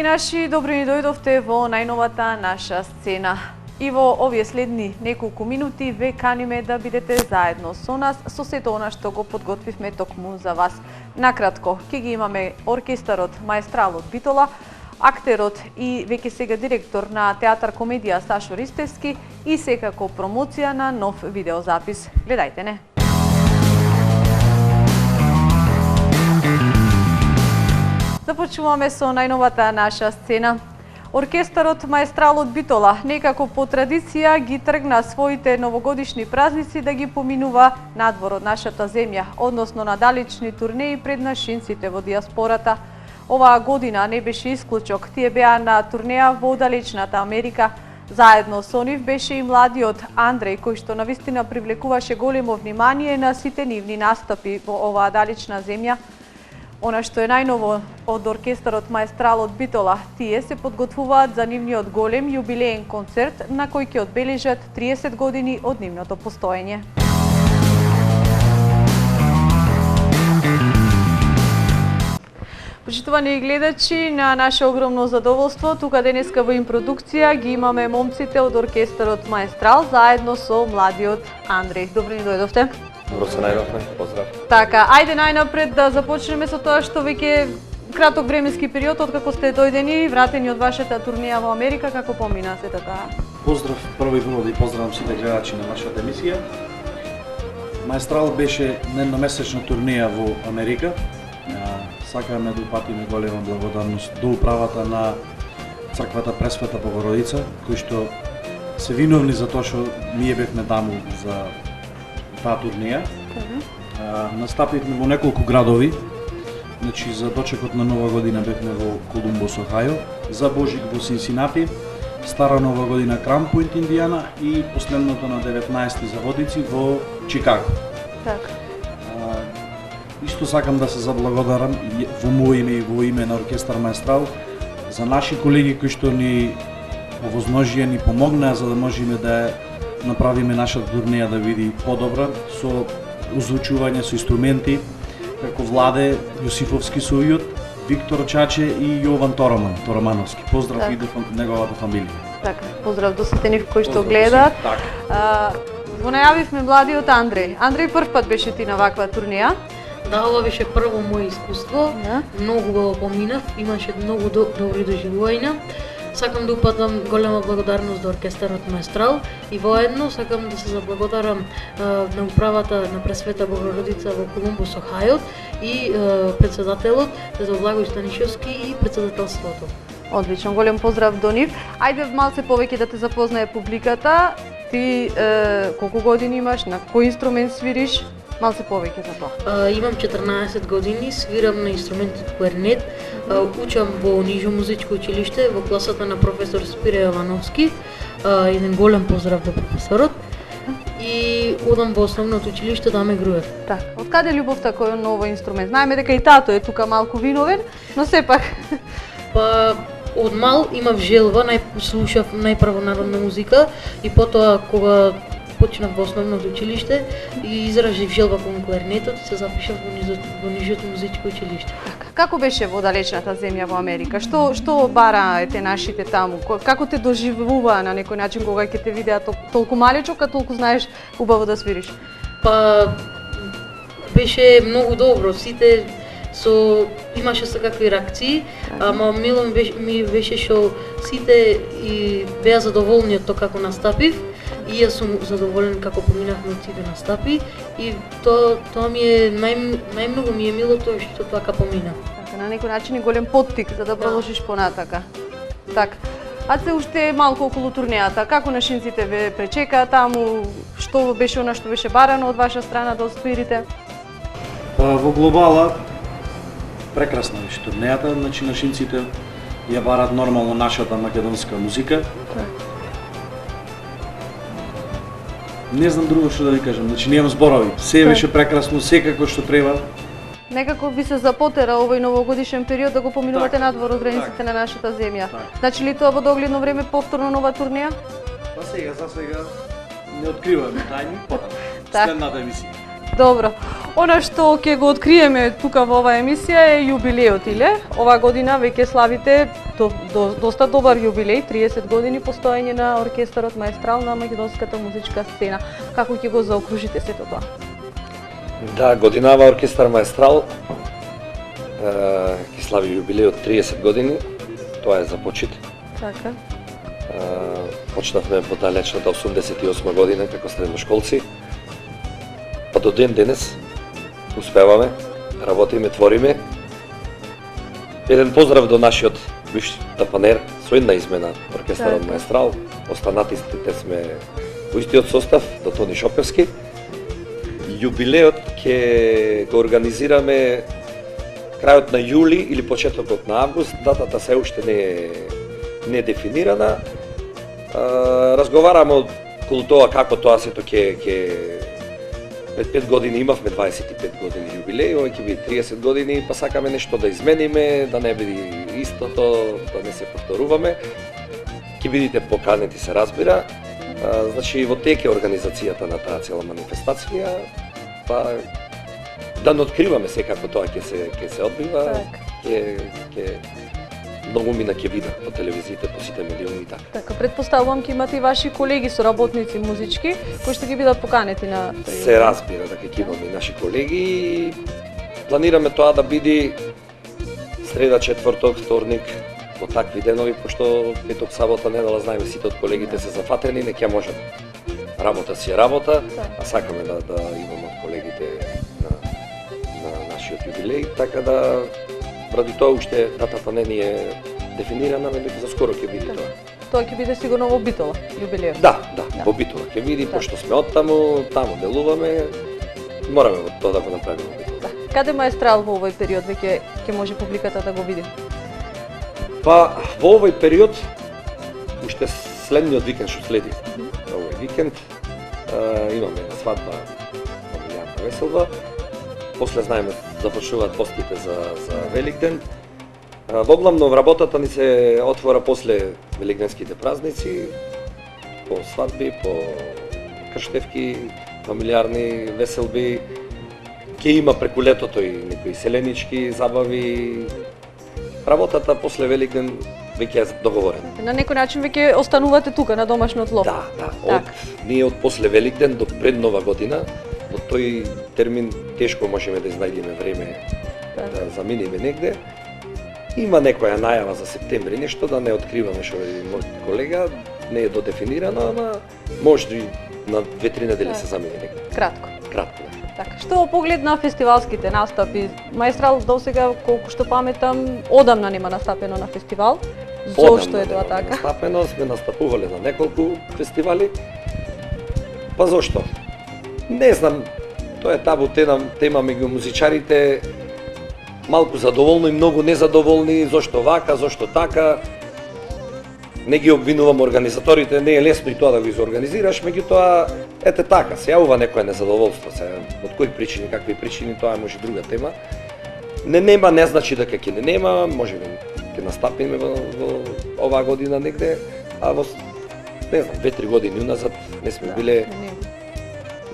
Драги наши, добро ни дојдовте во најновата наша сцена. И во овие следни неколку минути ве каниме да бидете заедно со нас, со сето она што го подготвивме токму за вас. Накратко, ќе ги имаме оркестарот Маестралот Битола, актерот и веќе сега директор на театар комедија Сашо Ристевски и секако промоција на нов видеозапис. Гледајте не! Започнуваме со најновата наша сцена. Оркестарот Маестралот Битола некако по традиција ги тргна своите новогодишни празници да ги поминува надвор од нашата земја, односно на далечни турнеи пред нашинците во диаспората. Оваа година не беше исклучок, тие беа на турнеја во далечната Америка. Заедно со нив беше и младиот Андреј, кој што навистина привлекуваше големо внимание на сите нивни настапи во оваа далечна земја. Она што е најново од оркестарот Маестралот Битола, тие се подготвуваат за нивниот голем јубилеен концерт на кој ќе одбележат 30 години од нивното постоење. Почитувани гледачи, на наше огромно задоволство, тука денеска во импродукција ги имаме момците од оркестарот Маестрал заедно со младиот Андреј. Добро ни дојдовте. Добро се најдовме, поздрав. Така, ајде најнапред да започнеме со тоа што веќе краток временски период откако сте дојдени, вратени од вашата турнеја во Америка, како помина сета таа? Поздрав, прво и прво да и поздравам сите гледачи на вашата емисија. Маестрал беше на едномесечна турнеја во Америка. Сакаме да упатиме голема благодарност до управата на Црквата Пресвета Богородица, кои што се виновни за тоа што ние бевме таму за таа турнеја. Настапивме во неколку градови. Значи за дочекот на Нова година бевме во Колумбус, Охајо, за Божик во Синсинати, Стара Нова година Крампоинт, Индијана и последното на 19 за Водици во Чикаго. Така. Исто сакам да се заблагодарам во моје име и во име на оркестар Маестрал за наши колеги кои што ни овозможија, ни помогнаа за да можеме да направиме нашата турнеја да биде подобра со озвучување со инструменти како Владе Јосифовски сојот, Виктор Чаче и Јован Торомановски. Поздрав и до неговата фамилија. Така, поздрав до сите нив кои што гледаат. Го најавивме младиот Андреј. Андреј, прв пат беше ти на ваква турнеја? Да, ова беше прво моје искуство. Многу го поминав, имаше многу добри доживувања. Сакам да упатам голема благодарност до оркестарот Маестрал и воедно сакам да се заблагодарам на управата на Пресвета Богородица во Колумбус, Охајо и председателот за Благој Станишевски и председателството. Одлично, голем поздрав до нив. Ајде малце повеќе да те запознае публиката. Ти колку години имаш, на кој инструмент свириш? Малце повеќе за тоа. Имам 14 години, свирам на инструментот кларинет, учам во Нижо музичко училиште во класата на професор Спире Јовановски. Еден голем поздрав до професорот. И одам во основното училиште Даме Груев. Така, од каде љубовта кој на овој инструмент? Знаеме дека и тато е тука малку виновен, но сепак. Па од мал имав желба, слушав најпрво народна музика и потоа кога почнав во основното училиште и изразив желба кон кларинетот и се запишав во Нижото музичко училиште. Како беше во далечната земја во Америка? Што бараете нашите таму? Како те доживуваа на некој начин кога ќе те видеа толку малечок, а толку знаеш убаво да свириш? Па беше многу добро, сите имаше секакви реакции, ама мило ми беше што сите и беа задоволни од тоа како настапив и јас сум задоволен како поминавме од сите настапи и тоа ми е најмногу ми е мило тоа што така помина. Така, на некој начин и голем поттик за да продолжиш понатака. Така. А се уште малку околу турнејата, како нашинците ве пречекаа таму, што беше она што беше барано од ваша страна да освирите? Во глобала прекрасна беше турнејата, значи нашинците ја барат нормално нашата македонска музика. Не знам друго што да ви кажам, значи немам зборови. Се беше прекрасно, секако што треба. Некако ви се запотера овој новогодишен период да го поминувате надвор од границите на нашата земја. Значи ли тоа во догледно време повторно нова турнеја? Па сега, за сега не откриваме тајни, потоа. Следната емисија. Добро. Она што ќе го откриеме тука во оваа емисија е јубилеот, иле? Ова година веќе славите доста добар јубилеј, 30 години постоење на оркестарот Маестрал на македонската музичка сцена. Како ќе го заокружите сето тоа? Да, годинава оркестар Маестрал ќе слави јубилеј од 30 години. Тоа е за почит. Така. Почнавме во далечната 88 година како средношколци. Па до ден денес успеваме, работиме, твориме. Еден поздрав до нашиот бивш тапанер, со една измена оркестарот Маестрал. Останатите сме во истиот состав, до Тони Шопевски. Јубилеот ќе го организираме крајот на јули или почетокот на август. Датата се уште не е дефинирана. Разговараме околу тоа како тоа сето ќе пред 5 години имавме 25 години јубилеј, ова ќе биде 30 години, па сакаме нешто да измениме, да не биде истото, да не се повторуваме. Ќе бидете поканети, се разбира. Значи во теке организацијата на таа цела манифестација, па да не откриваме секако тоа ќе се одбива, ќе многу мина ќе видат по телевизиите, по сите медиуми и така. Така, предпоставувам ќе имате и ваши колеги соработници музички кои што ќе бидат поканети на тој. Се разбира дека ќе имаме и наши колеги. Планираме тоа да биде среда, четврток, вторник, во такви денови, пошто петок, сабота, недела знаеме сите од колегите се зафатени, не ќе можат. Работа си е работа, а сакаме да имаме од колегите на нашиот јубилеј, така да ради тоа уште датата не ни е дефинирана, меѓутоа за скоро ќе биде тоа. Тоа ќе биде сигурно во Битола, јубилејот. Да, во Битола ќе биде, пошто сме од таму делуваме, мораме тоа да го направиме во Битола. Каде Маестрал во овој период веќе ќе може публиката да го види? Па во овој период, уште следниот викенд што следи, овој викенд, имаме една свадба, фамилијарна веселба. После знаеме започнуваат постите за Великден. Во главно работата ни се отвора после великденските празници, по свадби, по крштевки, фамилијарни веселби. Ќе има преку летото и некои селенички забави. Работата после Великден веќе е договорена. На некој начин веќе останувате тука на домашниот лов. Да. Ние од после Великден до пред Нова година, во тој термин тешко можеме да изнајдеме време да заминеме негде. Има некоја најава за септември, нешто да не откриваме, што вели мојот колега, не е додефинирано, ама може и на 2-3 недели се замине негде. Кратко. Така. Што во поглед на фестивалските настапи, Маестрал досега, колку што паметам, одамна нема настапено на фестивал. Зошто е тоа така? Настапено, сме настапувале на неколку фестивали. Па зошто? Не знам, тоа е табу тема меѓу музичарите, малку задоволни и многу незадоволни, зошто вака, зошто така. Не ги обвинувам организаторите, не е лесно и тоа да го изорганизираш, меѓутоа, ете така, се јавува некое незадоволство, од кои причини, какви причини, тоа може друга тема. Не значи дека ќе не нема, може би ќе настапиме во оваа година негде, а во, не знам, 2-3 години уназад не сме биле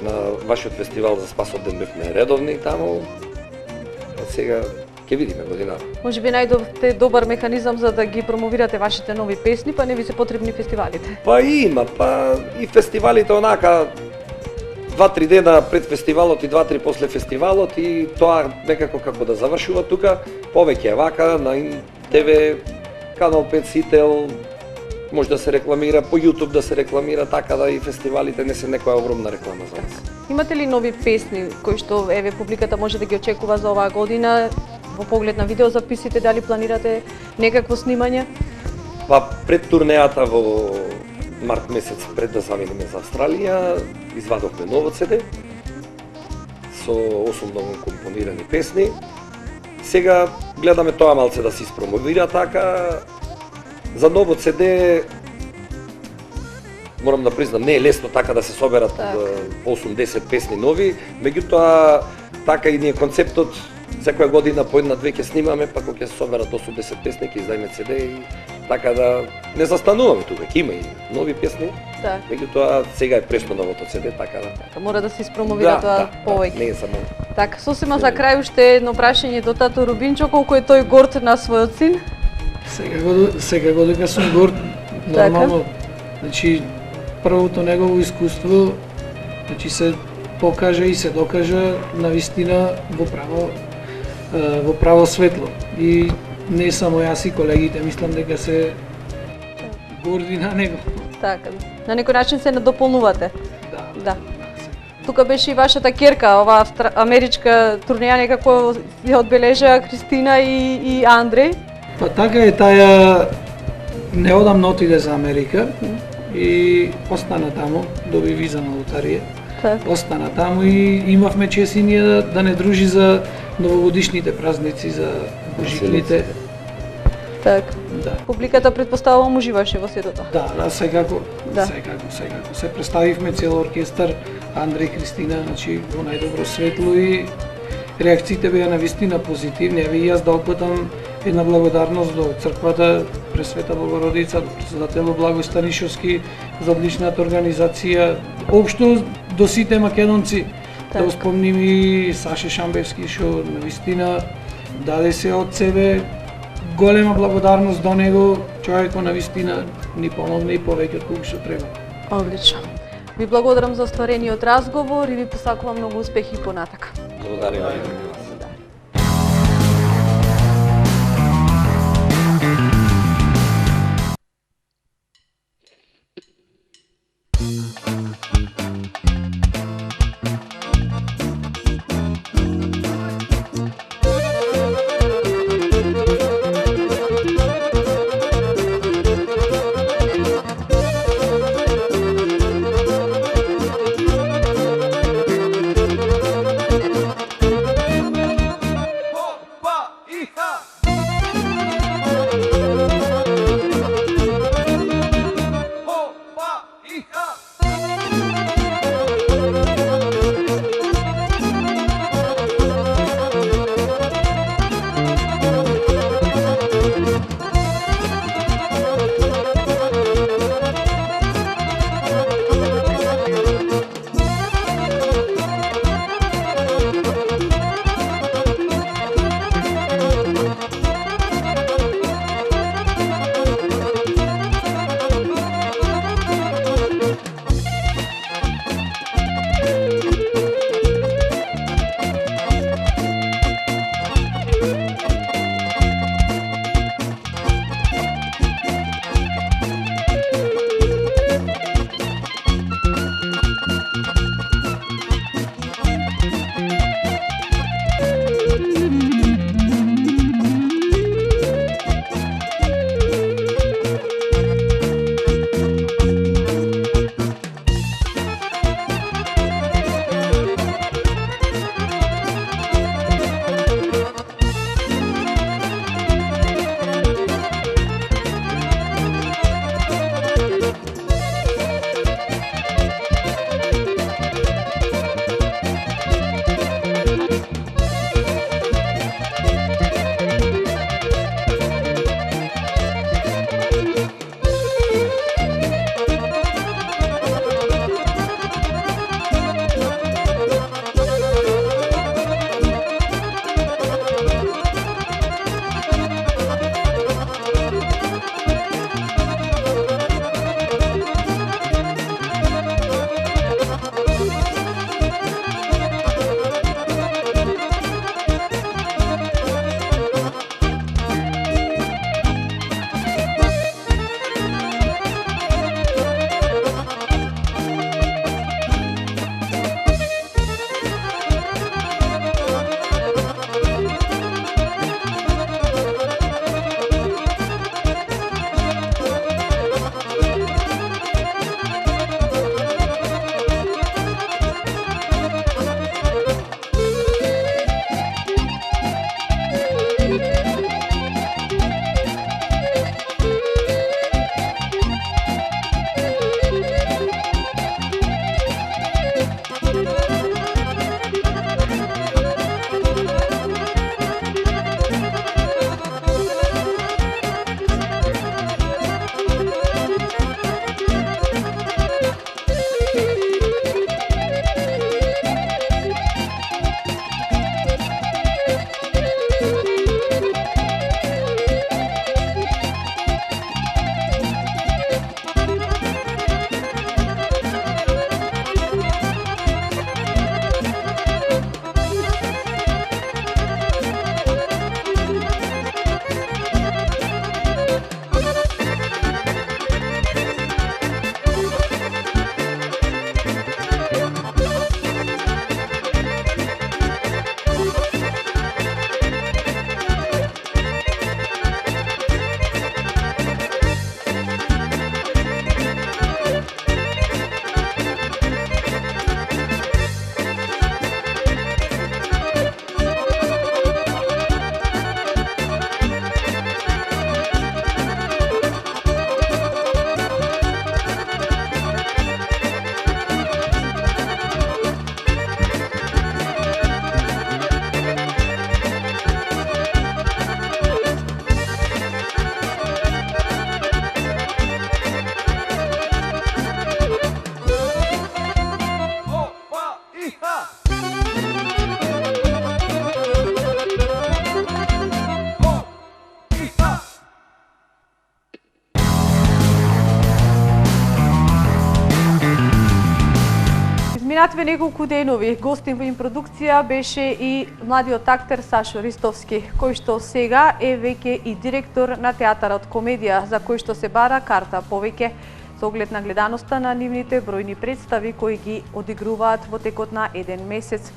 на вашиот фестивал за Спасов ден, бевме редовни таму, а сега ќе видиме годинава. Може би најдовте добар механизам за да ги промовирате вашите нови песни, па не ви се потребни фестивалите. Па има, и фестивалите онака 2-3 дена пред фестивалот и 2-3 после фестивалот и тоа некако како да завршува тука, повеќе е вака на ТВ, Канал 5 Сител, може да се рекламира, по YouTube да се рекламира, така да и фестивалите не се некоја огромна реклама за нас. Имате ли нови песни кои што еве публиката може да ги очекува за оваа година? Во поглед на видеозаписите, дали планирате некакво снимање? Па пред турнеата во март месец, пред да заминеме за Австралија, извадовме ново CD со 8 ново компонирани песни. Сега гледаме тоа малце да се испромовира така. За ново CD морам да признам, не е лесно така да се соберат 8-10 песни нови, меѓутоа така и ние концептот секоја година по една-две ќе снимаме, па кога ќе се соберат 8-10 песни, ќе издајме CD и така да не застануваме тука, ќе има и нови песни. Меѓутоа сега е пресно новото CD, така да. Мора да се испромовира тоа повеќе. Не е само Така, сосема за крај уште едно прашање до тато Рубинчо, колку е тој горд на својот син? Секако дека сум горд, нормално. Значи, првото негово искуство, значи се покажа и се докажа навистина во право светло. И не само јас и колегите, мислам дека се горди на него. Така, на некој начин се надополнувате. Да. Тука беше и вашата керка, ова америчка турнеја некако ја одбележа Кристина и Андреј. Па така е, таја неодамно отиде за Америка и остана таму, доби виза на лотарија. Така. Остана таму и имавме чест и ние да не дружи за новогодишните празници, за божиглите. Така. Да. Публиката предпоставувам уживаше во сето тоа. Да, секако. Да. Секако. Се представивме цел оркестар, Андреј, Кристина, значи во најдобро светло и реакциите беа навистина позитивни. Еве и јас да опатам една благодарност до црквата Пресвета Богородица, до председателот Благој Станишовски за одличната организација, општо до сите македонци. Така. Да успомним и Саше Шамбевски што навистина даде се од себе. Голема благодарност до него, човекот навистина ни помогна и повеќе од колку што треба. Одлично. Ви благодарам за остварениот разговор и ви посакувам многу успехи понатака. Благодарим. изминативе неколку денови гостин во импродукција беше и младиот актер Сашо Ристовски, кој што сега е веќе и директор на театарот Комедија, за кој што се бара карта повеќе со оглед на гледаноста на нивните бројни представи кои ги одигруваат во текот на еден месец.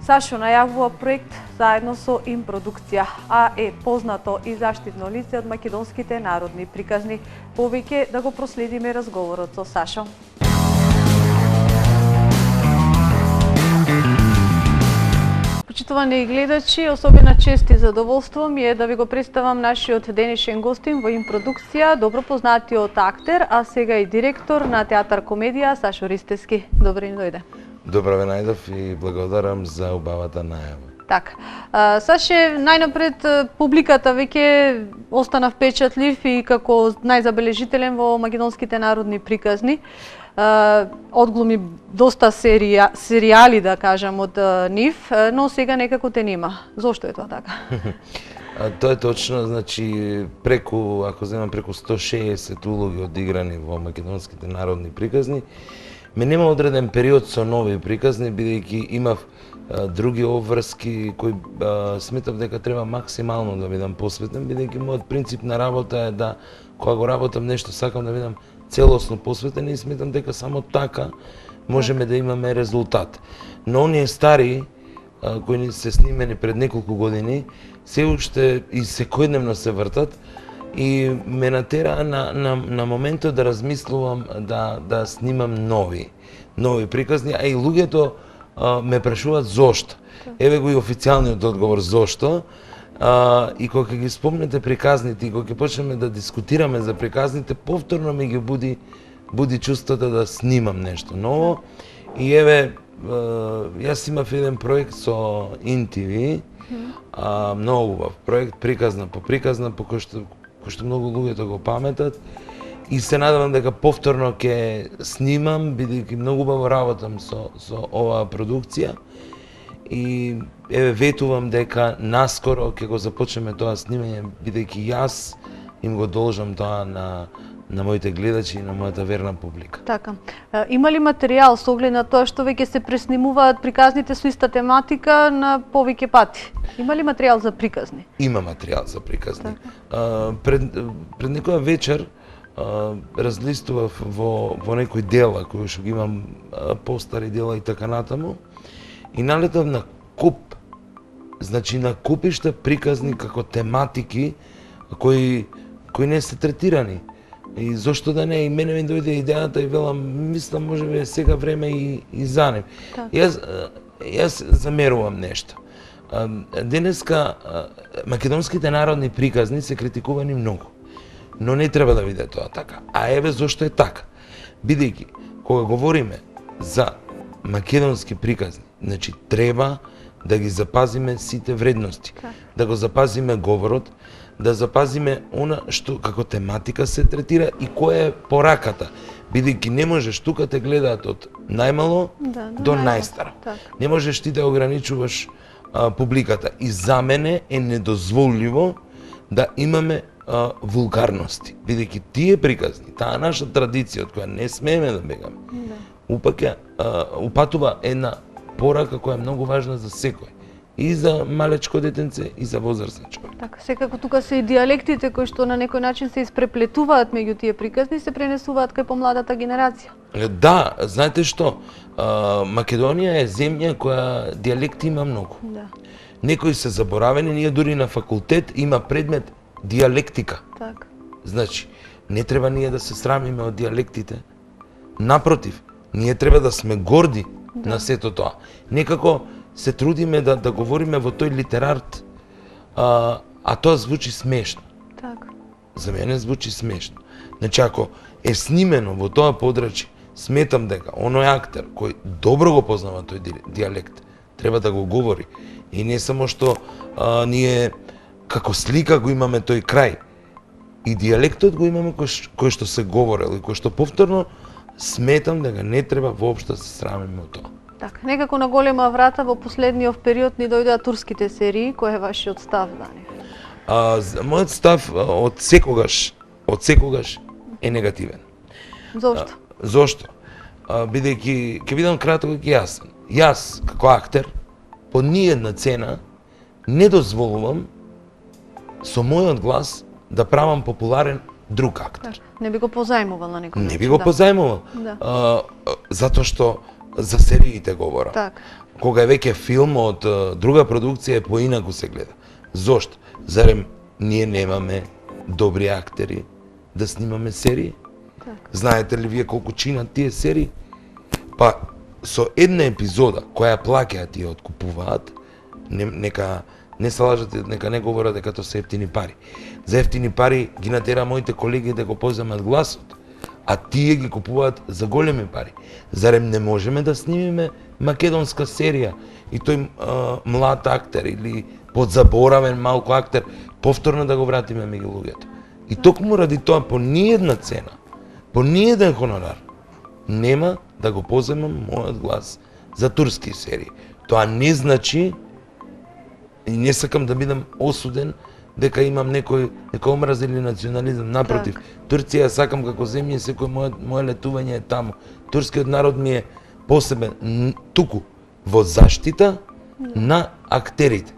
Сашо најавува проект заедно со импродукција, а е познато и заштитно лице од македонските народни приказни. Повеќе да го проследиме разговорот со Сашо. Почитувани гледачи, особена чест и задоволство ми е да ви го представам нашиот денешен гостин во импродукција, добро познатиот актер, а сега и директор на театар Комедија Сашо Ристовски. Добре ни дојде. Добро ве најдов и благодарам за убавата најава. Така. Саше, најнапред публиката веќе остана впечатлив и како најзабележителен во македонските народни приказни. Одглуми доста серијали, да кажам, од нив, но сега некако те нема. Зошто е тоа така? Тоа е точно, значи ако земам преку 160 улоги одиграни во македонските народни приказни, ме нема одреден период со нови приказни, бидејќи имав други обврски кои сметав дека треба максимално да бидам посветен, бидејќи мојот принцип на работа е да кога го работам нешто сакам да бидам целосно посветен и сметам дека само така можеме да имаме резултат. Но оние стари кои се снимени пред неколку години се уште и секојдневно се вртат и ме натера на моментот да размислувам да снимам нови приказни, а и луѓето ме прашуваат зошто. Еве го и официјалниот одговор зошто. И кога ги спомнете приказните и кога ќе почнеме да дискутираме за приказните, повторно ми ги буди чувството да снимам нешто ново. И еве, јас имав еден проект со InTV, многу убав проект, приказна по приказна, по кој што многу луѓето го паметат. И се надевам дека повторно ќе снимам, бидејќи многу убаво работам со оваа продукција. И еве ветувам дека наскоро ќе го започнеме тоа снимање, бидејќи јас им го должам тоа на моите гледачи и на мојата верна публика. Така. Има ли материјал со оглед на тоа што веќе се преснимуваат приказните со иста тематика на повеќе пати? Има ли материјал за приказни? Има материјал за приказни. Пред некоја вечер разлистував во некои дела кои што ги имам, постари дела и така натаму. И налетав на куп, значи на купишта приказни како тематики кои не се третирани. И зошто да не, и мене ми дојде идејата и велам, мислам можеби е сега време и за нив. Јас замерувам нешто. Денеска македонските народни приказни се критикувани многу, но не треба да биде тоа така. А еве зошто е така. Бидејќи кога говориме за македонски приказни, значи треба да ги запазиме сите вредности, да го запазиме говорот, да запазиме она што како тематика се третира и која е пораката, бидејќи не можеш тука те гледаат од најмало до најстаро. Не можеш ти да ограничуваш публиката и за мене е недозволиво да имаме вулгарности, бидејќи тие приказни, таа наша традиција од која не смееме да бегаме, упатува една порака која е многу важна за секој. И за малечко детенце, и за возрастен човек. Така, секако тука се и диалектите кои што на некој начин се испреплетуваат меѓу тие приказни, се пренесуваат кај помладата генерација. Да, знаете што? Македонија е земја која диалекти има многу. Некои се заборавени, ние дури на факултет има предмет диалектика. Така. Значи, не треба ние да се срамиме од диалектите. Напротив, ние треба да сме горди на сето тоа. Некако се трудиме да говориме во тој литерарт, а тоа звучи смешно. Така. За мене звучи смешно. Значи, ако е снимено во тоа подрачје, сметам дека оној актер кој добро го познава тој диалект, треба да го говори. И не само што ние како слика го имаме тој крај, и диалектот го имаме кој што се говорел и кој што повторно сметам дека не треба воопшто да се срамиме од тоа. Така, некако на голема врата во последниот период ни дојдоа турските серии, кој е вашиот став за нив? Мојот став од секогаш е негативен. Зошто? Зошто? бидејќи ќе бидам краток и јасен. Јас како актер по ниедна цена не дозволувам со мојот глас да правам популарен друг актер. Не би го позајмувал на некој начин. Не би го позајмувал. Да. Затоа што за сериите говорам. Така. Кога е веќе филм од друга продукција поинаку се гледа. Зошто? Зарем ние немаме добри актери да снимаме серии? Знаете ли вие колку чинат тие серии? Па со една епизода која ја плаќаат и ја откупуваат, нека не се лажете, нека не говорат дека тоа се ефтини пари. За ефтини пари ги натера моите колеги да го поземат гласот, а тие ги купуваат за големи пари. Зарем не можеме да снимиме македонска серија и тој млад актер или подзаборавен малку актер повторно да го вратиме меѓу луѓето. И токму ради тоа по ниедна цена, по ниеден хонорар нема да го поземам мојот глас за турски серии. Тоа не значи и не сакам да бидам осуден дека имам некој омраз или национализам. Напротив, Турција ја сакам како земја и секој моје летување е таму. Турскиот народ ми е посебен туку во заштита на актерите.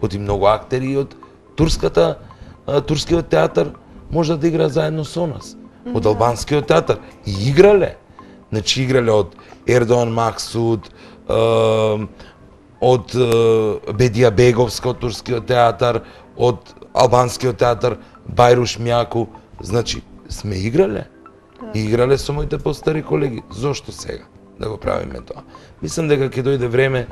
Оти многу актери од турскиот театар може да игра заедно со нас. Од албанскиот театар и играле. Значи играле од Ердоан Максуд, од Бедија Беговска од турскиот театар, од албанскиот театар Бајруш Мјаку. Значи сме играле. И играле со моите постари колеги. Зошто сега да го правиме тоа? Мислам дека ќе дојде време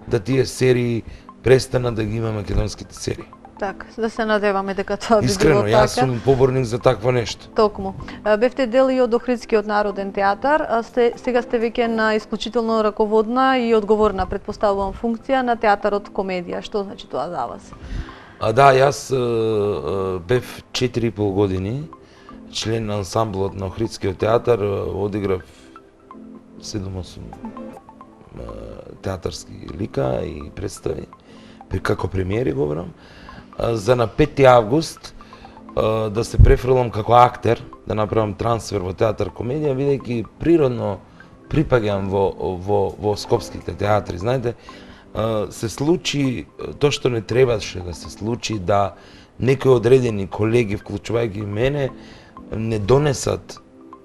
да тие серии престанат да ги има македонските серии. Така, да се надеваме дека тоа би било така. Искрено, јас сум поборник за такво нешто. Токму. Бевте дел и од Охридскиот народен театар, а сега сте веќе на исклучително раководна и одговорна, предпоставувам, функција на театарот комедија. Што значи тоа за вас? Да, јас бев 4,5 години член на ансамблот на Охридскиот театар, одиграв 7-8 театарски лика и представи, како премиери говорам. За на 5 август да се префрлам како актер, да направам трансфер во театар комедија, бидејќи природно припаѓам во скопските театри. Знаете, се случи тоа што не требаше да се случи, да некои одредени колеги, вклучувајќи мене, не донесат,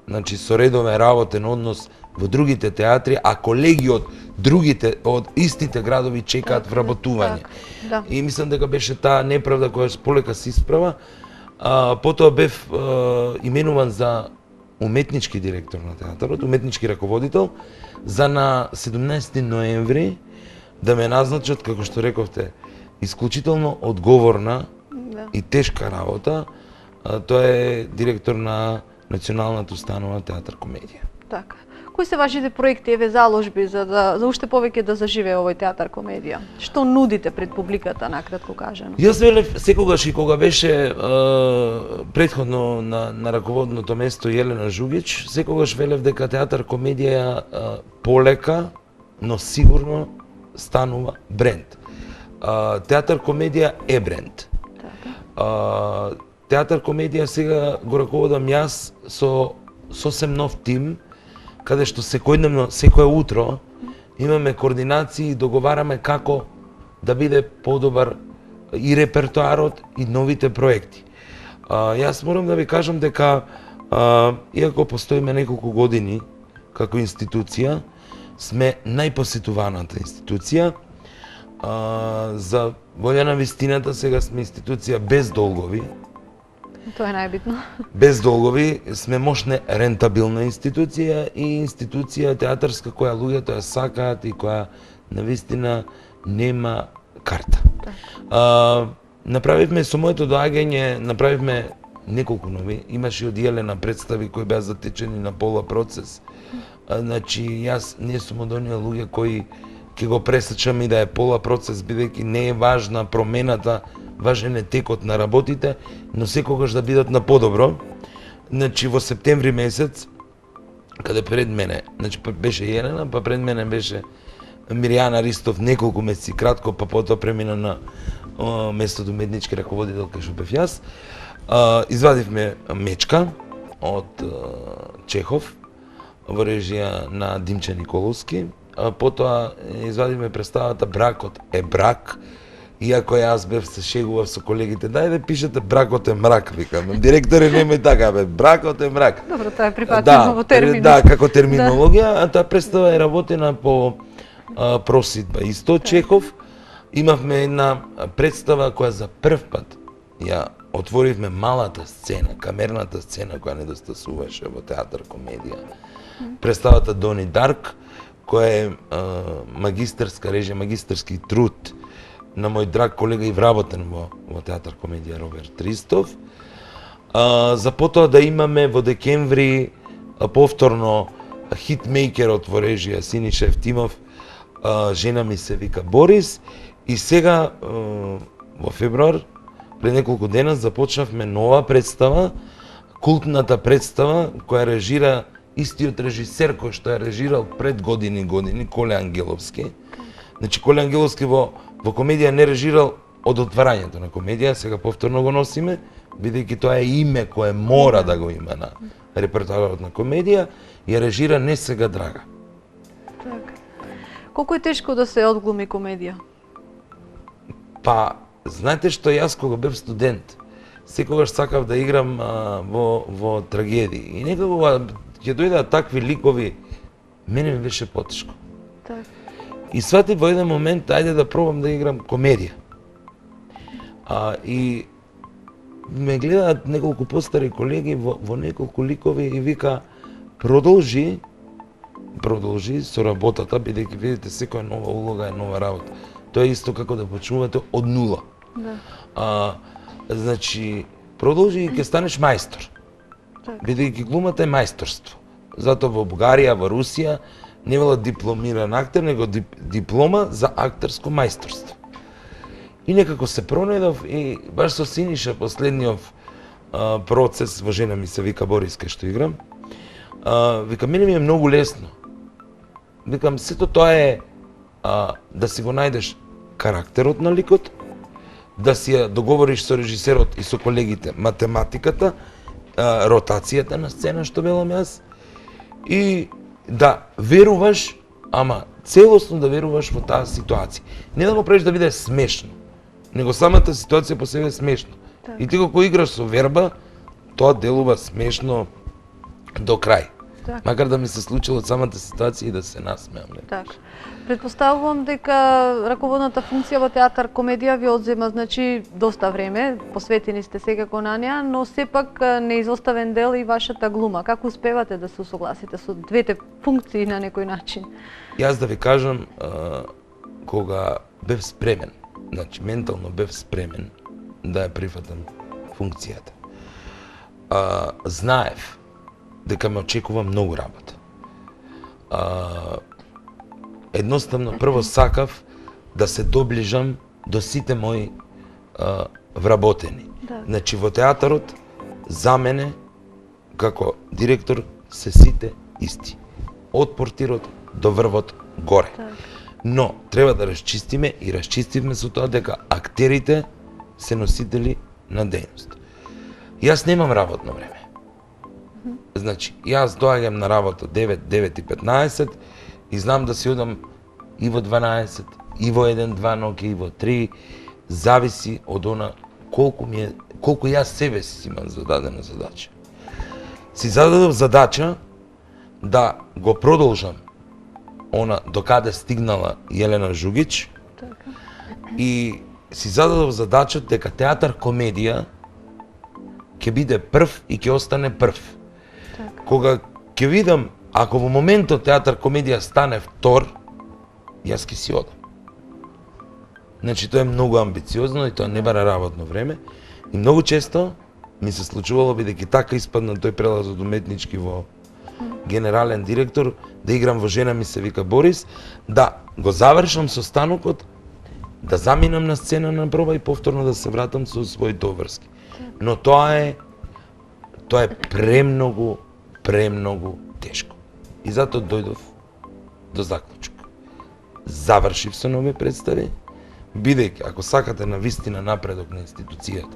значи со редовен работен однос во другите театри, а колеги од истите градови чекаат вработување. Да. И мислам дека беше таа неправда која полека се исправа. Потоа бев именуван за уметнички директор на театарот, уметнички раководител, за на 17 ноември да ме назначат, како што рековте, исклучително одговорна и тешка работа. Тоа е директор на Националната установа театар комедија. Така. Кои се вашите проекти, еве заложби за уште повеќе да заживее овој театар комедија? Што нудите пред публиката, накратко кажано? Јас велев секогаш и кога беше претходно на раководното место Јелена Жугич, секогаш велев дека театар комедија полека, но сигурно станува бренд. Театар комедија е бренд. Театар комедија сега го раководам јас со сосем нов тим, каде што секојдневно, секое утро имаме координации и договараме како да биде подобар и репертоарот и новите проекти. Јас морам да ви кажам дека иако постоиме неколку години како институција, сме најпосетуваната институција. За волја на вистината сега сме институција без долгови. Тоа е најбитно. Без долгови, сме мощна рентабилна институција и институција театарска која луѓето ја сакаат и која навистина нема карта. Направивме со моето доаѓање, направивме неколку нови, имаше од Јелена представи кои беа затечени на пола процес. Значи, јас не сум од оние луѓе кои ќе го пресечам и да е пола процес, бидејќи не е важна промената, важен е текот на работите, но секогаш да бидат на подобро. Значи, во септември месец, каде пред мене, значи беше Јелена, па пред мене беше Миријана Ристов неколку месеци кратко, па потоа премина на местото уметнички раководител кај што бев јас. Извадивме Мечка од Чехов, во режија на Димче Николовски. Потоа извадивме представата Бракот е брак, иако јас бев се шегував со колегите, дај да пишете бракот е мрак, викам. Директоре, немој така, бе, бракот е мрак. Добро, тоа е припатливо во терминот. Да, како терминологија, а таа представа е работена по просидба. Исто Чехов, имавме една представа која за прв пат ја отворивме малата сцена, камерната сцена која недостасуваше во театар комедија. Представата Дони Дарк, која е магистарска режија, магистарски труд на мој драг колега и вработен во театар комедија Роберт Ристов. За потоа да имаме во декември повторно хитмейкерот во режија Синиша Евтимов, Жена ми се вика Борис, и сега во февруар пред неколку дена започнавме нова представа, култната представа која режира истиот режисер кој што е режирал пред години, Коле Ангеловски. Значи Коле Ангеловски во комедија не режирал од отварањето на комедија, сега повторно го носиме, бидејќи тоа е име кое мора да го има на репертоарот на комедија, ја режира Несега Драга. Така. Колку е тешко да се одглуми комедија? Па, знаете што, јас кога бев студент, секогаш сакав да играм во трагедии. И некако ќе дојдат такви ликови, мене ми беше потешко. Така. И сватив во еден момент, ајде да пробам да играм комедија. И ме гледаат неколку постари колеги во неколку ликови и вика продолжи со работата, бидејќи видите секоја нова улога е нова работа. Тоа е исто како да почнувате од нула. Да. Значи, продолжи и ќе станеш мајстор. Бидејќи глумата е мајсторство. Затоа во Бугарија, во Русија не велат дипломиран актер, него диплома за актерско мајсторство. И некако се пронајдов и баш со Синиша последниот процес во Жена ми се вика Борис кај што играм. Вика, мене ми е многу лесно. Викам, сето тоа е да си го најдеш карактерот на ликот, да си ја договориш со режисерот и со колегите математиката, ротацијата на сцена, што велам јас, и да веруваш, ама целосно да веруваш во таа ситуација. Не да го правиш да биде смешно, него самата ситуација по себе е смешна. И ти кога играш со верба, тоа делува смешно до крај. Макар да ми се случило самата ситуација и да се насмеам. Така. Предпоставувам дека раководната функција во театар комедија ви одзема, значи, доста време, посветени сте секако на неа, но сепак неизоставен дел и вашата глума. Како успевате да се усогласите со двете функции на некој начин? Јас да ви кажам, кога бев спремен, значи ментално бев спремен да ја прифатам функцијата, знаев дека ме очекува многу работа. Едноставно, прво сакав да се доближам до сите мои вработени. Да. Значи, во театарот, за мене, како директор, се сите исти. Од портирот до врвот горе. Да. Но, треба да расчистиме и расчистивме со тоа дека актерите се носители на дејност. Јас немам работно време. Значи, јас доаѓам на работа 9:15 и знам да си одам и во 12, и во 1-2 ноќе, и во 3, зависи од она колку јас себе си имам зададена задача. Си зададов задача да го продолжам она докаде стигнала Јелена Жугич и си зададов задача дека театар комедија ќе биде прв и ќе остане прв. Кога ќе видам, ако во моментот театар комедија стане втор, јас ќе си одам. Значи, тоа е многу амбициозно и тоа не бара работно време. И многу често ми се случувало, бидејќи така испадна тој прелаз од уметнички во генерален директор, да играм во Жена ми се вика Борис, да го завршам состанокот, да заминам на сцена на проба и повторно да се вратам со своите обврски. Но тоа е премногу тешко. И затоа дојдов до заклучок. Завршив со нови представи, бидејќи ако сакате на вистина напредок на институцијата,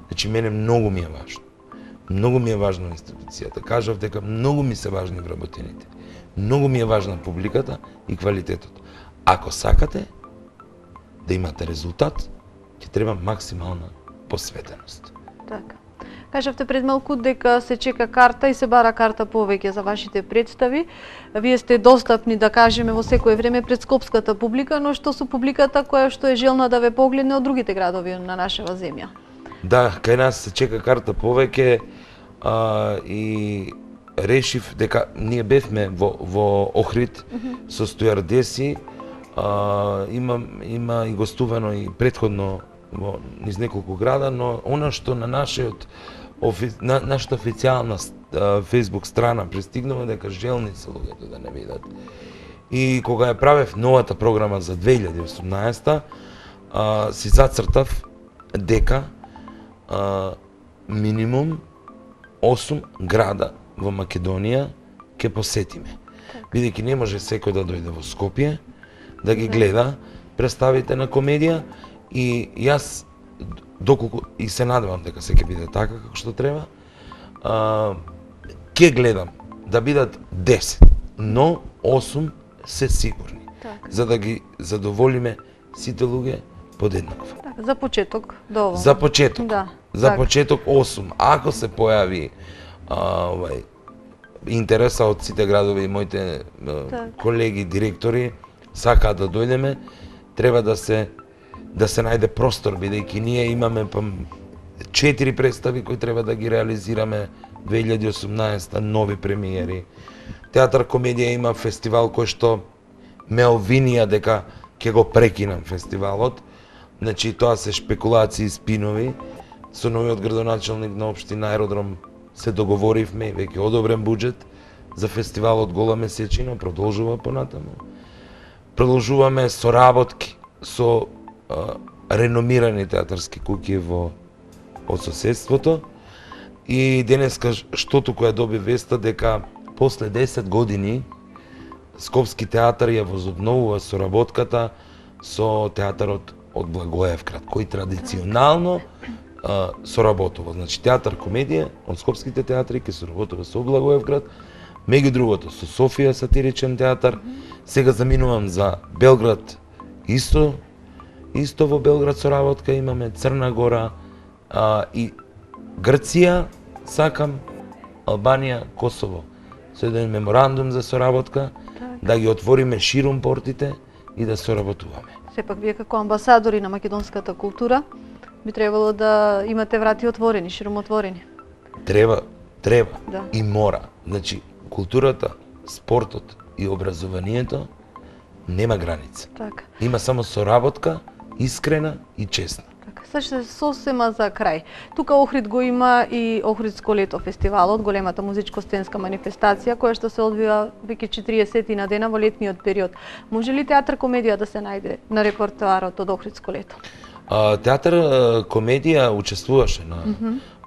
значи мене многу ми е важно. Многу ми е важна институцијата. Кажав дека многу ми се важни вработените. Многу ми е важна публиката и квалитетот. Ако сакате да имате резултат, ќе треба максимална посветеност. Така. Кажавте пред малку дека се чека карта и се бара карта повеќе за вашите представи. Вие сте достапни, да кажеме, во секое време пред скопската публика, но што со публиката која што е желна да ве погледне од другите градови на нашава земја? Да, кај нас се чека карта повеќе и решив дека ние бевме во Охрид со стюардеси, има и гостувано и претходно во низ неколку града, но она што на нашата официјална Facebook страна пристигнува дека желни се луѓето да не видат. И кога ја правев новата програма за 2018, си зацртав дека минимум 8 града во Македонија ќе посетиме. Бидејќи не може секој да дојде во Скопје, да ги гледа представите на комедија, и јас доколку и се надевам дека се ќе биде така како што треба, ќе гледам да бидат 10, но 8 се сигурни, за да ги задоволиме сите луѓе подеднакво. За почеток доволно. За почеток. Да. За почеток 8. Ако се појави интереса од сите градови и моите колеги директори сакаат да дојдеме, треба да се најде простор, бидејќи ние имаме 4 представи кои треба да ги реализираме 2018 нови премиери. Театар комедија има фестивал кој што ме обвинија дека ќе го прекинам фестивалот. Значи тоа се шпекулации и спинови. Со новиот градоначалник на општина Аеродром се договоривме и веќе одобрен буџет за фестивалот Гола месечина, продолжува понатаму. Продолжуваме соработки со реномирани театарски куќи од соседството. И денеска штото која доби веста дека после 10 години Скопски театар ја возобновува соработката со театарот од Благоевград, кој традиционално соработува. Значи театар комедија од скопските театри ќе соработува со Благоевград, меѓу другото со Софија сатиричен театар. Сега заминувам за Белград, исто во Белград соработка имаме, Црна Гора и Грција, сакам, Албанија, Косово. Со еден меморандум за соработка, да ги отвориме ширум портите и да соработуваме. Сепак вие како амбасадори на македонската култура би требало да имате врати отворени, ширум отворени. Треба Да. и мора. Значи културата, спортот и образованието нема граница. Така. Има само соработка, искрена и честна. Сега ще сосема за крај. Тука Охрид го има и Охридско лето фестивалот, големата музичко-сценска манифестација која што се одвива веќе 40 на дена во летниот период. Може ли театар комедија да се најде на репертоарот од Охридско лето? Театар комедија учествуваше на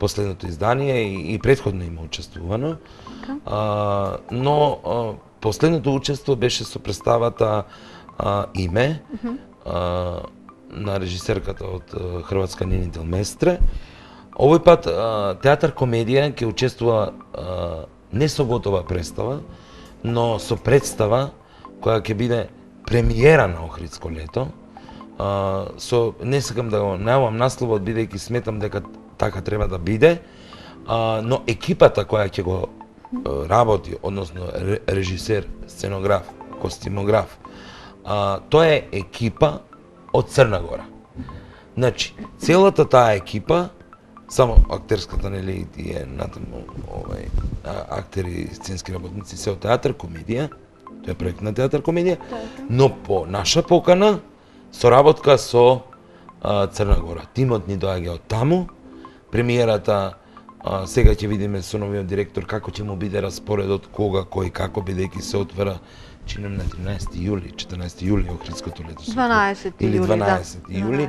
последното издание и претходно има учествувано. Но последното учество беше со представата Име, на режисерката од Хрватска Нини Делместре. Овој пат театар комедија ќе учествува не со готова представа, но со представа која ќе биде премиера на Охридско лето. Не сакам да го најавам насловот, бидејќи сметам дека така треба да биде, но екипата која ќе го работи, односно режисер, сценограф, костимограф, тоа е екипа од Црна Гора. Значи, целата таа екипа, само актерската нели тие натаму актери, сценски работници се од театар комедија, тоа е проект на театар комедија, но по наша покана соработка со Црна Гора. Тимот ни доаѓа од таму, премиерата сега ќе видиме со новиот директор како ќе му биде распоредот, кога, кој, како, бидејќи се отвара чинам на 13 јули, 14 јули Охридското лето. 12 или 12 јули.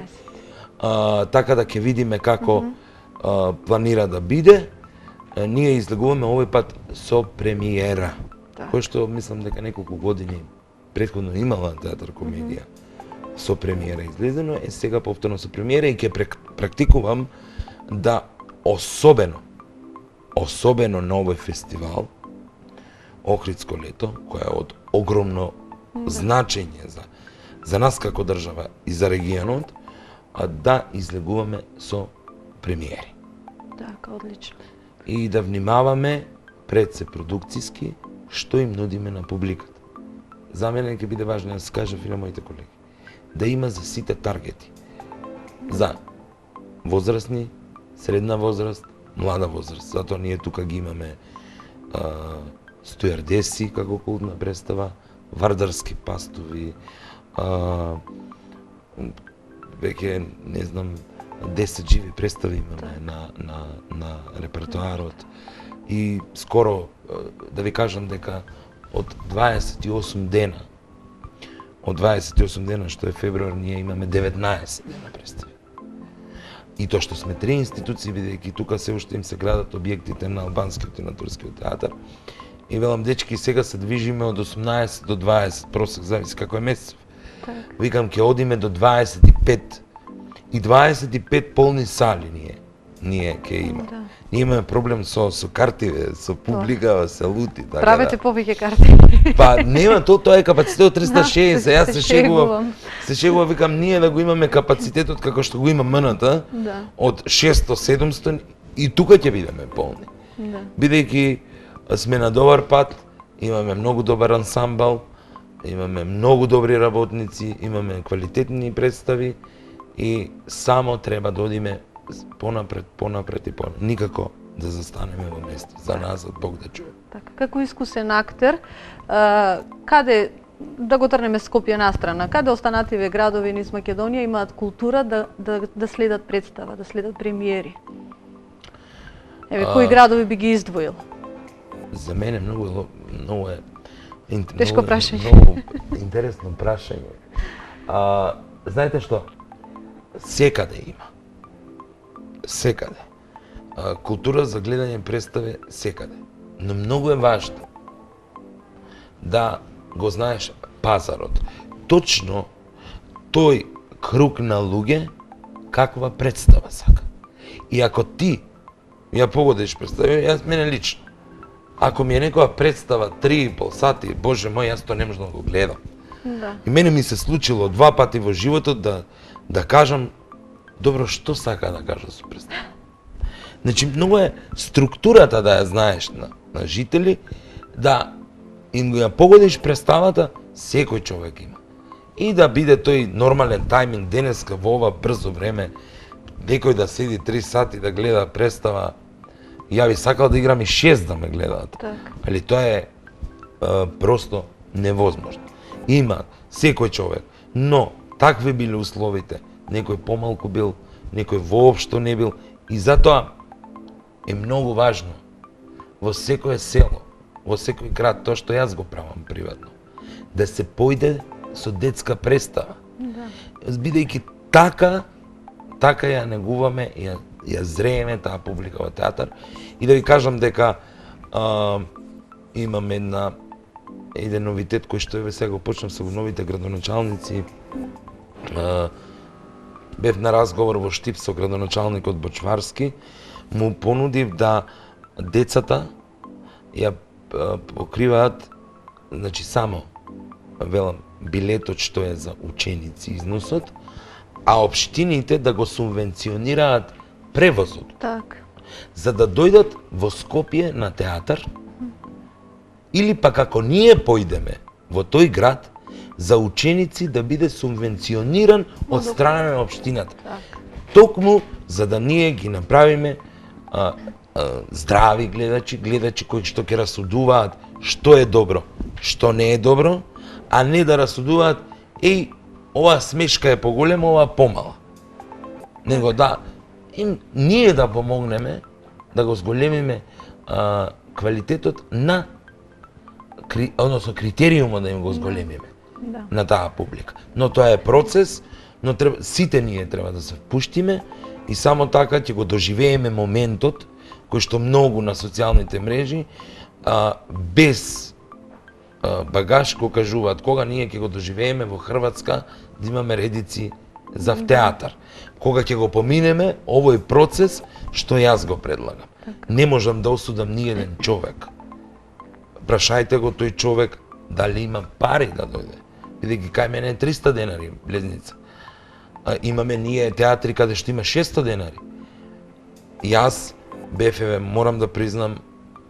Така да ќе видиме како планира да биде. Ние излегуваме овој пат со премиера, кој што мислам дека неколку години претходно имала театар комедија со премиера излезено, сега повторно со премиера и ќе практикувам да особено особено на овој фестивал, Охридско лето, која е од огромно значење за нас како држава и за регионот, да излегуваме со премиери. Така, одлично. И да внимаваме пред се продукцијски што им нудиме на публиката. За мене ќе биде важно да се кажа и на моите колеги. Да има за сите таргети. За возрастни, средна возраст, млада возраст. Затоа ние тука ги имаме стюардеси како култна представа, вардарски пастови, веќе не знам 10 живи представи имаме на репертоарот и скоро да ви кажам дека од 28 дена што е февруар ние имаме 19 дена представи. И тоа што сме три институции, бидејќи тука се уште им се градат објектите на албанскиот и на турскиот театар. И велам, дечки, сега се движиме од 18 до 20, просек, зависи како е месецов. Викам, ќе одиме до 25. И 25 полни сали ние ќе има. Да. Ние имаме проблем со карти, со публика, се лути. Така, Правете повеќе карти. Па нема, тоа е капацитет од 360, јас се шегувам. Се шегувам, викам, ние да го имаме капацитетот како што го има МНТ, од 600-700 и тука ќе бидеме полни. Бидејќи сме на добар пат, имаме многу добар ансамбл, имаме многу добри работници, имаме квалитетни представи и само треба да одиме понапред и понапред. Никако да застанеме во место. За нас, од Бог да чуе. Така, како искусен актер, каде да го трнеме Скопје настрана, каде останативе градови низ Македонија имаат култура да следат представа, да следат премиери? Еве, кои градови би ги издвоил? За мене многу е тешко прашање. Многу интересно прашање. Знаете што? Секаде има. Секаде. Култура за гледање представи секаде. Но многу е важно да го знаеш пазарот. Точно тој круг на луѓе каква представа сака. И ако ти ја погодиш представа, јас мене лично, ако ми е некоја представа 3,5 сати, боже мој, јас тоа не можам да го гледам. Да. И мене ми се случило 2 пати во животот да кажам, добро, што сака да кажа со представа. Значи, многу е структурата да ја знаеш на жители, да им ја погодиш представата, секој човек има. И да биде тој нормален тајминг денеска во ова брзо време, некој да седи 3 сати да гледа представа. Ја би сакал да играм и 6 да ме гледаат. Али тоа е просто невозможно. Има секој човек, но такви биле условите. Некој помалку бил, некој воопшто не бил. И затоа е многу важно во секое село, во секој град, тоа што јас го правам приватно, да се појде со детска представа. Бидејќи така ја негуваме, ја зрееме таа публика во театар. И да ви кажам дека имам еден новитет кој што еве сега го почнав со новите градоначалници. Бев на разговор во Штип со градоначалникот Бочварски, му понудив да децата ја покриваат, значи само велам билетот што е за ученици износот, а општините да го субвенционираат превозот. Така. За да дојдат во Скопје на театар, или пак ако ние појдеме во тој град, за ученици да биде субвенциониран од страна на општината. Токму за да ние ги направиме здрави гледачи кои што ќе расудуваат што е добро, што не е добро, а не да расудуваат ова смешка е поголема, ова помала. Него да ние да помогнеме да го зголемиме квалитетот на односно критериумот да им го зголемиме на таа публика. Но тоа е процес, но сите ние треба да се впуштиме и само така ќе го доживееме моментот кој што многу на социјалните мрежи без багаж го кажуваат кога ние ќе го доживееме во Хрватска да имаме редици за театар. Кога ќе го поминеме овој процес што јас го предлагам. Не можам да осудам ни еден човек. Прашајте го тој човек дали има пари да дојде. Бидејќи кај мене е 300 денари влезница. Имаме ние театри каде што има 600 денари. Јас, БФВ, морам да признам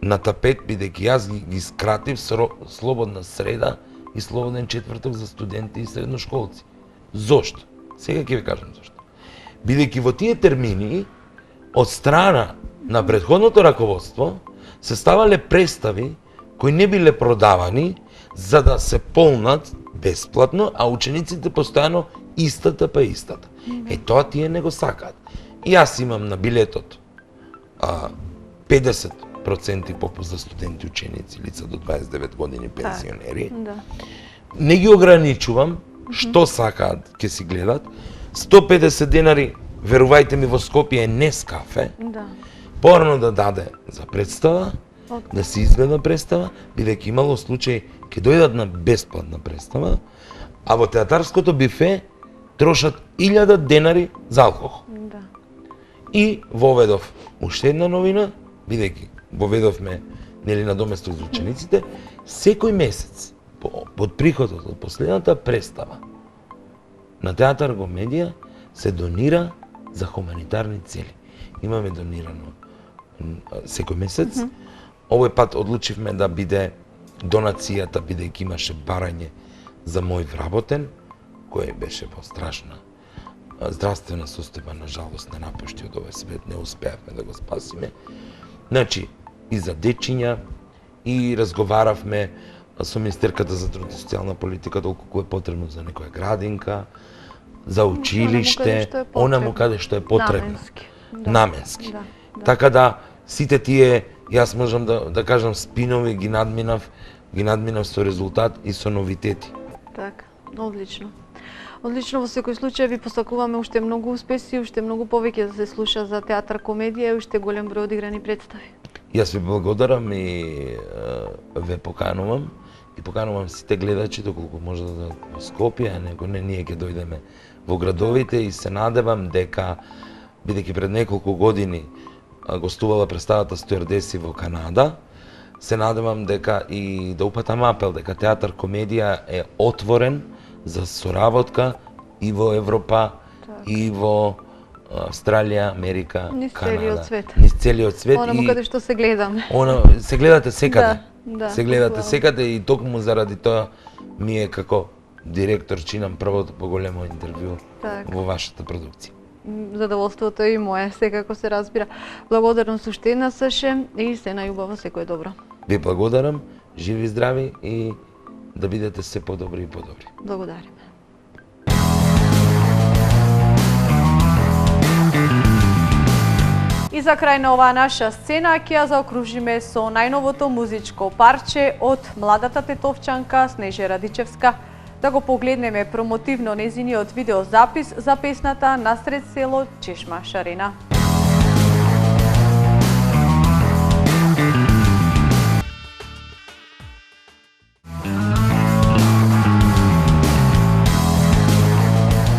на тапет, бидејќи јас ги скратив слободна среда и слободен четврток за студенти и средношколци. Зошто? Сега ќе ви кажам зошто. Бидејќи во тие термини, од страна на претходното раководство, се ставале представи кои не биле продавани за да се полнат бесплатно, а учениците постојано истата па истата. Тоа тие не го сакаат. И јас имам на билетот 50% попуст за студенти, ученици, лица до 29 години, пенсионери. Не ги ограничувам, што сакаат ќе си гледат. 150 денари, верувајте ми, во Скопје е Нескафе. Порано да даде за представа, да се изгледа представа, бидејќи имало случај ќе дојдат на бесплатна представа, а во театарското бифе трошат 1000 денари за алкохол. И воведов уште една новина, бидејќи воведовме нели на доместок за учениците, секој месец под приходот од последната представа на Театар Комедија се донира за хуманитарни цели. Имаме донирано секој месец. Овој пат одлучивме да биде донацијата, бидејќи имаше барање за мој вработен, кој беше во страшна здравствена состојба, на жалост не напушти од овој свет, не успеавме да го спасиме. Значи, и за дечиња, и разговаравме со Министерката за труд и социјална политика долку е потребно за некоја градинка, за училиште, онаму каде што е потребно. Наменски. Така да, сите тие, јас можам да кажам, спинови ги надминав со резултат и со новитети. Така, одлично. Одлично, во секој случај ви посакуваме уште многу успеси, уште многу повеќе да се слуша за Театар Комедија и уште голем број одиграни представи. Јас ви благодарам и ве поканувам. И поканувам сите гледачи доколку може да во Скопје, а него не, ние ќе дојдеме во градовите и се надевам дека, бидејќи пред неколку години гостувала представата Стюардеси во Канада, се надевам дека и да упатам апел дека Театар Комедија е отворен за соработка и во Европа, и во Австралија, Америка, Канада. Низ целиот свет. Онаму каде што се гледаме. Се гледате секаде. Се гледате секаде и токму заради тоа ми е како директор чинам првото поголемо интервју во вашата продукција. Задоволството е и мое, секако се разбира. Благодарам уште една Саше и се најубаво, секое добро. Ви благодарам, живи, здрави и да бидете се подобри и подобри. Благодариме. И за крај на оваа наша сцена ќе ја заокружиме со најновото музичко парче од младата тетовчанка Снеже Радичевска. Да го погледнеме промотивно незиниот видеозапис за песната Насред село Чешма Шарена.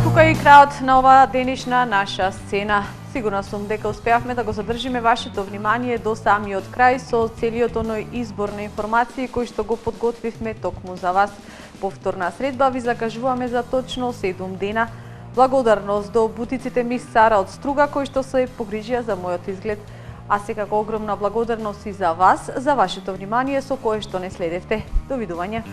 Тука е и крајот на оваа денешна наша сцена. Сигурна сум дека успеавме да го задржиме вашето внимание до самиот крај со целиот оној избор на информации кои што го подготвивме токму за вас. Повторна средба ви закажуваме за точно 7 дена. Благодарност до бутиците Мис Сара од Струга кои што се погрижија за мојот изглед. А секако огромна благодарност и за вас, за вашето внимание со кое што не следевте. Довидување.